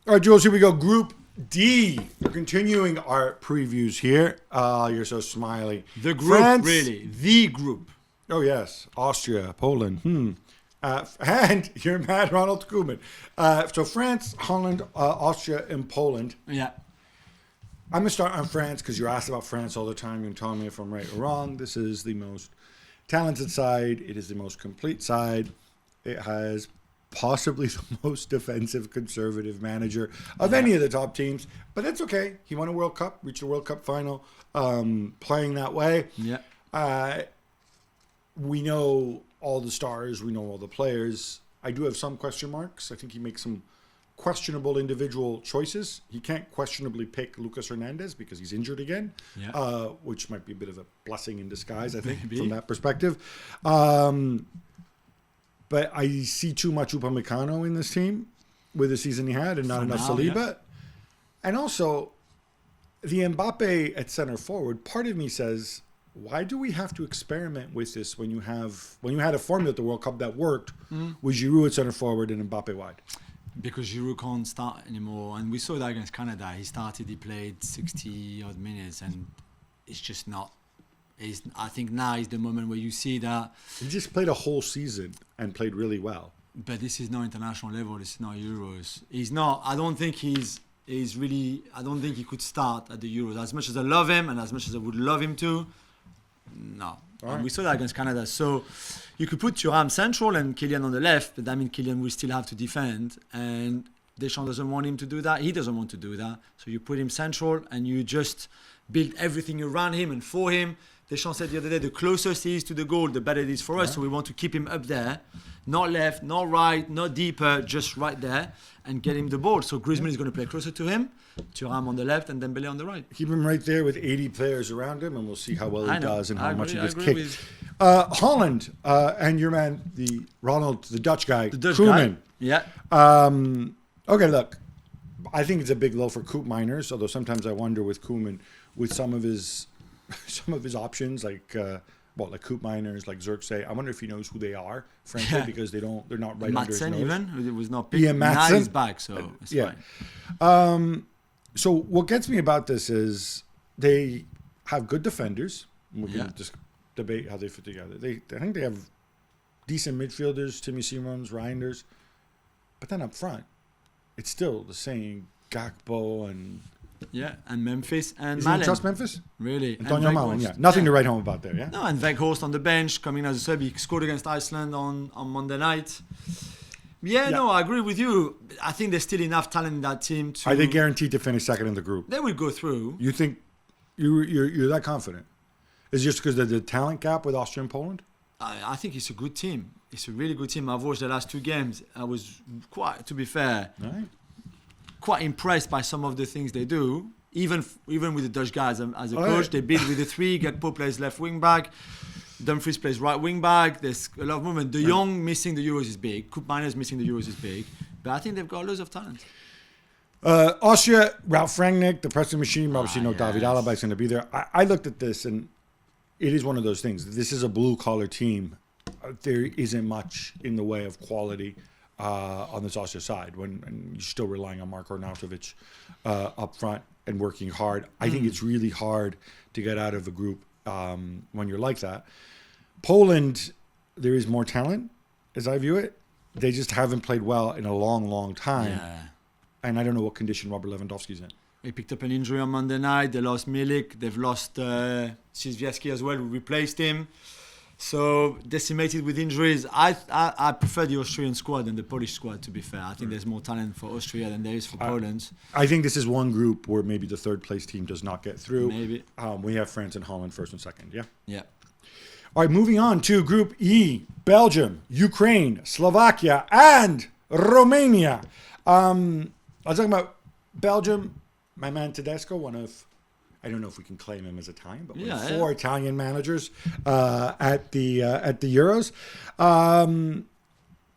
All right, Jules, here we go. Group D. We're continuing our previews here. You're so smiley. The group, France. really. The group. Oh, yes. Austria, Poland. And you're mad, Ronald Koeman. So France, Holland, Austria, and Poland. Yeah. I'm going to start on France because you're asked about France all the time. You can tell me if I'm right or wrong. This is the most talented side. It is the most complete side. It has possibly the most defensive conservative manager of any of the top teams. But that's okay. He won a World Cup, reached a World Cup final, playing that way. Yeah. We know all the stars. We know all the players. I do have some question marks. I think he makes some questionable individual choices. He can't questionably pick Lucas Hernandez because he's injured again, which might be a bit of a blessing in disguise, I think, from that perspective. But I see too much Upamecano in this team with the season he had and not enough Saliba. Yeah. And also, the Mbappe at center forward, part of me says, why do we have to experiment with this when you had a formula at the World Cup that worked with Giroud at center forward and Mbappe wide? Because Giroud can't start anymore. And we saw that against Canada. He played 60-odd minutes, and it's just not. I think now is the moment where you see that. He just played a whole season and played really well. But this is not international level. This is not Euros. He's not. I don't think he's really. I don't think he could start at the Euros. As much as I love him and as much as I would love him to, no. Right. And we saw that against Canada. So you could put Thuram central and Kylian on the left, but that means Kylian will still have to defend. And Deschamps doesn't want him to do that. He doesn't want to do that. So you put him central and you just build everything around him and for him. Deschamps said the other day, the closest he is to the goal, the better it is for us. So we want to keep him up there. Not left, not right, not deeper, just right there and get him the ball. So Griezmann is going to play closer to him, Thuram on the left and Dembélé on the right. Keep him right there with 80 players around him and we'll see how well he does and how much he gets kicked. Holland and your man, the Dutch guy, Koeman. Yeah. Okay, look, I think it's a big blow for Koopmeiners, although sometimes I wonder with Koeman, with some of his options, like Koopmeiners, like Zirkzee. I wonder if he knows who they are, frankly, because they're not right under his nose. Even, it was not picked. Yeah, now he's back, so it's fine. So what gets me about this is they have good defenders. We can just debate how they fit together. I think they have decent midfielders, Timmy Simons, Reinders. But then up front, it's still the same Gakpo and... Yeah, and Memphis and Is Malen. he just Memphis? Really. Antonio Malen, yeah. Nothing to write home about there, yeah? No, and Weghorst on the bench, coming as a sub. He scored against Iceland on Monday night. Yeah, no, I agree with you. I think there's still enough talent in that team to... Are they guaranteed to finish second in the group? They will go through. You think you're that confident? Is it just because of the talent gap with Austria and Poland? I think it's a good team. It's a really good team. I've watched the last two games. I was quite, to be fair... Right. Quite impressed by some of the things they do. Even with the Dutch guys as a coach, they build with the three. Gakpo plays left wing back. Dumfries plays right wing back. There's a lot of movement. De Jong missing the Euros is big. Koopmeiners missing the Euros is big. But I think they've got loads of talent. Austria, Ralf Rangnick, the pressing machine. Obviously, David Alaba is going to be there. I looked at this, and it is one of those things. This is a blue-collar team. There isn't much in the way of quality on this Austria side and you're still relying on Marko Arnautovic up front and working hard. I think it's really hard to get out of a group when you're like that. Poland, there is more talent, as I view it. They just haven't played well in a long, long time. Yeah. And I don't know what condition Robert Lewandowski's in. He picked up an injury on Monday night. They lost Milik. They've lost Szyszewski as well, who replaced him. So decimated with injuries. I prefer the Austrian squad than the Polish squad, to be fair. I think there's more talent for Austria than there is for Poland. I think this is one group where maybe the third place team does not get through. Maybe. We have France and Holland first and second, yeah? Yeah. All right, moving on to Group E. Belgium, Ukraine, Slovakia, and Romania. I was talking about Belgium. My man Tedesco, one of... I don't know if we can claim him as Italian, but four Italian managers at the Euros.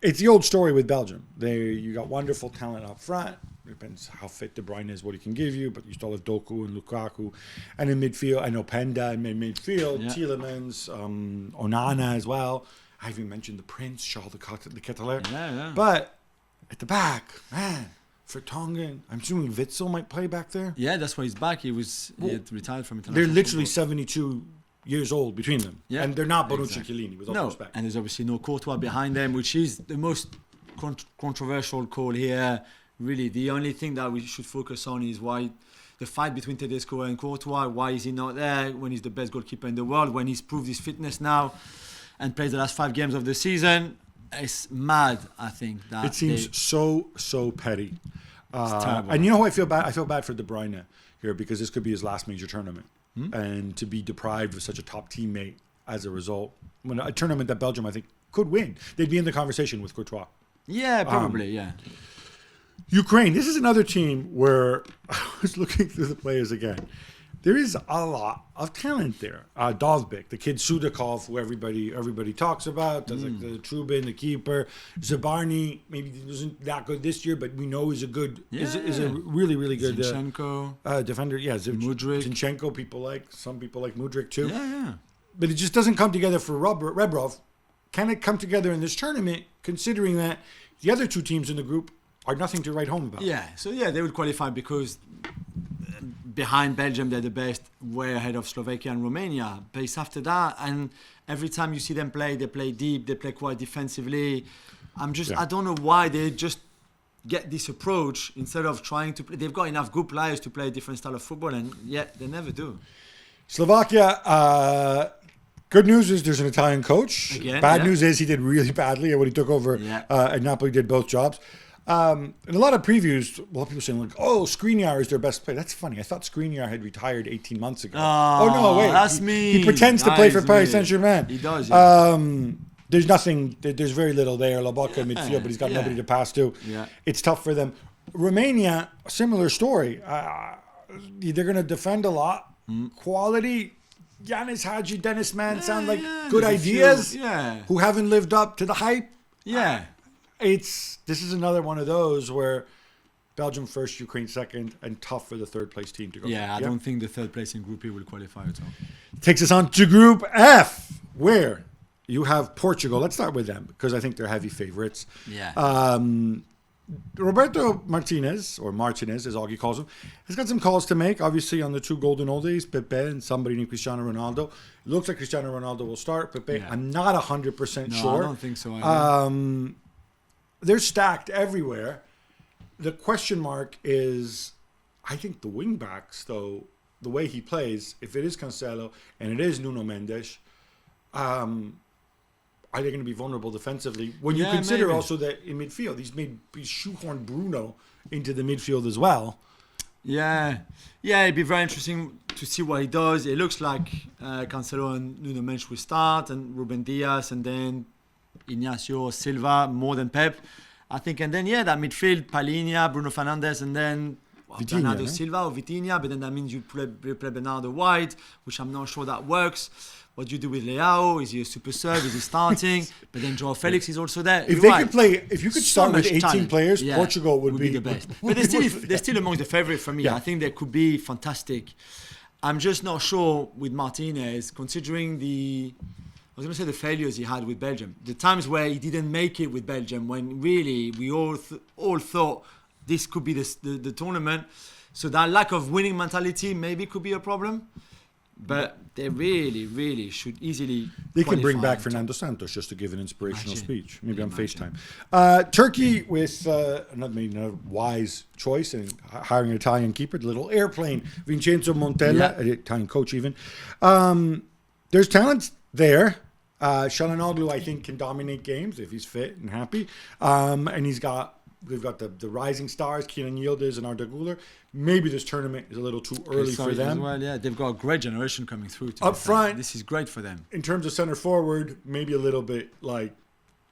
It's the old story with Belgium. You got wonderful talent up front. Depends how fit De Bruyne is, what he can give you, but you still have Doku and Lukaku. And in midfield, I know Penda in midfield, Tielemans, Onana as well. I even mentioned the Prince, Charles de Ketelaere. Yeah. But at the back, man, Vertonghen. I'm assuming Witzel might play back there. Yeah, that's why he's back. He had retired from international. They're literally football. 72 years old between them. Yeah, And they're not Bonucci exactly. and Chiellini, with all No, respect. and there's obviously no Courtois behind them, which is the most controversial call here. Really, the only thing that we should focus on is why the fight between Tedesco and Courtois. Why is he not there when he's the best goalkeeper in the world? When he's proved his fitness now and plays the last 5 games of the season, it's mad. I think that It seems so petty. terrible. And you know who I feel bad? I feel bad for De Bruyne here because this could be his last major tournament. And to be deprived of such a top teammate as a result, when a tournament that Belgium, I think, could win, they'd be in the conversation with Courtois. Yeah, probably. Yeah. Ukraine, this is another team where I was looking through the players again. There is a lot of talent there. Dovbyk, the kid Sudakov, who everybody talks about, does like the Trubin, the keeper. Zabarny, maybe he wasn't that good this year, but we know is a good, is a really good Zinchenko. defender. Yeah, Mudryk. Zinchenko, some people like Mudryk too. Yeah. But it just doesn't come together for Rebrov. Can it come together in this tournament, considering that the other 2 teams in the group are nothing to write home about? Yeah, so they would qualify because behind Belgium they're the best, way ahead of Slovakia and Romania. But it's after that, and every time you see them play, they play deep, they play quite defensively. I don't know why they just get this approach instead of trying to play. They've got enough good players to play a different style of football, and yet they never do. Slovakia, good news is there's an Italian coach. Again, Bad news is he did really badly when he took over and Napoli did both jobs. In a lot of previews, a lot of people saying, like, Skriniar is their best player. That's funny. I thought Skriniar had retired 18 months ago. No, wait. That's me. He pretends to play for Paris Saint-Germain. He does, yeah. There's nothing, there's very little there. Lobotka in midfield, but he's got nobody to pass to. Yeah. It's tough for them. Romania, similar story. They're going to defend a lot. Quality, Yanis Hadji, Dennis Mann sound like good ideas who haven't lived up to the hype. Yeah. This is another one of those where Belgium first, Ukraine second, and tough for the third place team to go. Yeah, I don't think the third place in Group E will qualify at all. Takes us on to Group F, where you have Portugal. Let's start with them because I think they're heavy favorites. Yeah. Roberto Martinez, or Martinez as Augie calls him, has got some calls to make, obviously, on the 2 golden oldies, Pepe and somebody named Cristiano Ronaldo. It looks like Cristiano Ronaldo will start. Pepe, I'm not 100% sure. I don't think so either. They're stacked everywhere. The question mark is, I think the wing backs, though, the way he plays, if it is Cancelo and it is Nuno Mendes, are they going to be vulnerable defensively? When you consider also that in midfield, he's shoehorned Bruno into the midfield as well. Yeah, it'd be very interesting to see what he does. It looks like Cancelo and Nuno Mendes will start, and Ruben Dias, and then Ignacio Silva more than Pep, I think. And then that midfield, Palhinha, Bruno Fernandes, and then Bernardo Silva or Vitinha. But then that means you play Bernardo wide, which I'm not sure that works. What do you do with Leao? Is he a super sub? Is he starting? But then Joao Felix is also there. If you could start with 18 talent. players, Portugal would be the best. But they're still amongst the favourite for me. Yeah. I think they could be fantastic. I'm just not sure with Martinez, considering the failures he had with Belgium. The times where he didn't make it with Belgium, when really we all thought this could be the tournament. So that lack of winning mentality maybe could be a problem. But they really should easily. They can bring back Fernando Santos just to give an inspirational speech. Maybe on FaceTime. Turkey with another wise choice in hiring an Italian keeper, the little airplane, Vincenzo Montella, an Italian coach even. There's talent there. Çalhanoğlu, I think, can dominate games if he's fit and happy. And they've got the rising stars, Kenan Yildiz and Arda Güler. Maybe this tournament is a little too early for them. Well, they've got a great generation coming through. Up front, this is great for them. In terms of center forward, maybe a little bit like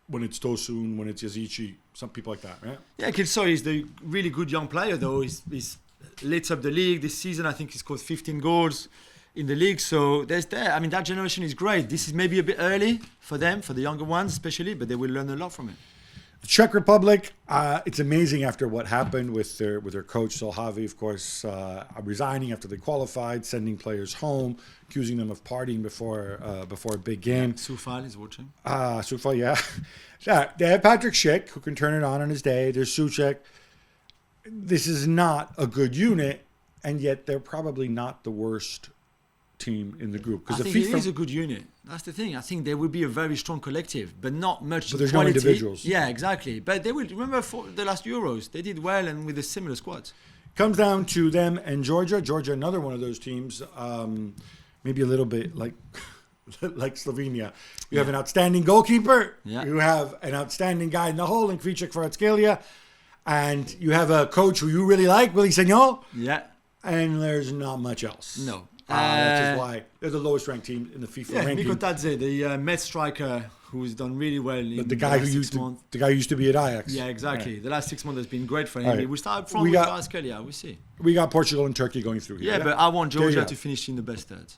when it's Tosun, when it's Yazici, some people like that, right? Yeah, Kilsoy is the really good young player, though. He's lit up the league this season. I think he's scored 15 goals in the league. So that generation is great. This is maybe a bit early for them, for the younger ones especially, but they will learn a lot from it. The Czech Republic, it's amazing after what happened with their coach Solhavi, of course, resigning after they qualified, sending players home, accusing them of partying before a big game. Soufal is watching. Soufal, yeah. They have Patrick Schick, who can turn it on his day. There's Souček. this is not a good unit, and yet they're probably not the worst team in the group. I Because think it is a good unit. That's the thing. I think they will be a very strong collective, but not much But there's quality. no individuals. Yeah, exactly. But they will. Remember for the last Euros, they did well and with a similar squad. Comes down to them and Georgia. Georgia, another one of those teams, maybe a little bit like like Slovenia. You have an outstanding goalkeeper. Yeah. You have an outstanding guy in the hole in Kricek Kvaratskhelia. And you have a coach who you really like, Willy Sagnol. Yeah. And there's not much else. No. That's just why they're the lowest ranked team in the FIFA Yeah, ranking. Marcotti, the Met striker who's done really well in The guy last who 6 used to months. the guy who used to be at Ajax. Yeah, exactly. Right. The last 6 months has been great for him. All right. We start from We with got- Kvaratskhelia, we see. We got Portugal and Turkey going through here. Yeah, but I want There you Georgia go. to finish in the best third.